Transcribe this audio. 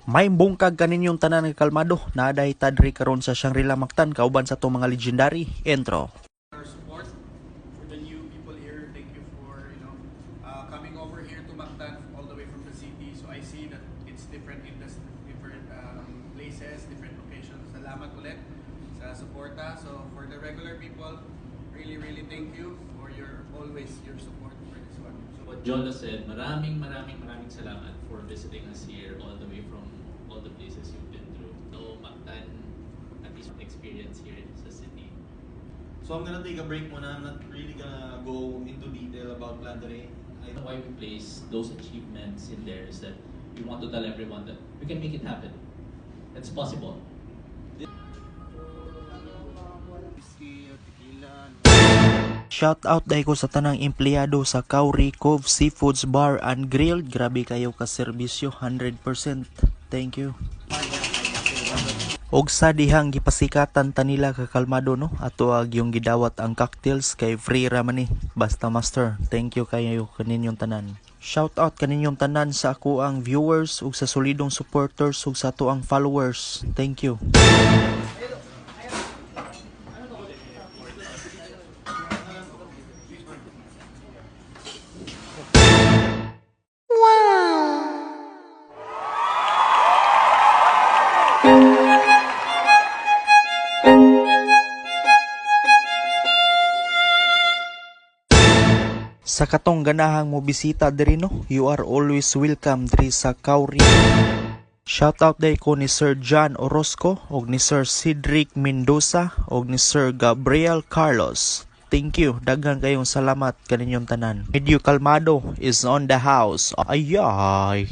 May bungkag kaninyong tanan nga kalmado, naaday tadri karon sa Shangri-La Mactan kauban sa itong mga legendary intro. Our support for the new people here. Thank you for coming over here to Mactan all the way from the city. So I see that it's different in the different places, different locations. Salamat ulit sa suporta. So for the regular people, really thank you for your support for this one. So What Jola said, maraming salamat for visiting us here all the way from all the places you've been through. So Mactan, at least experience here sa city. So I'm gonna take a break muna. I'm not really gonna go into detail about Plantere. I know why we place those achievements in there is that we want to tell everyone that we can make it happen. It's possible. Shout out dahil ko sa tanang empleyado sa Kauri Cove Seafoods Bar and Grill. Grabe kayo ka serbisyo, 100%. Thank you. Og sa dihang gipasikatan tanila kakalmado no, ato ag yung gidawat ang cocktails kay free ra man ni. Basta master, thank you kayo kaninyong tanan. Shout out kaninyong tanan sa ako ang viewers ug sa solidong supporters ug sa ato ang followers. Thank you. Sa katong ganahang mo bisita diri no, you are always welcome diri sa Kauri. Shoutout day ko ni Sir John Orozco og ni Sir Cedric Mendoza og ni Sir Gabriel Carlos. Thank you, daghang kayong salamat kaninyong tanan. Medyo Kalmado is on the house. Ayay.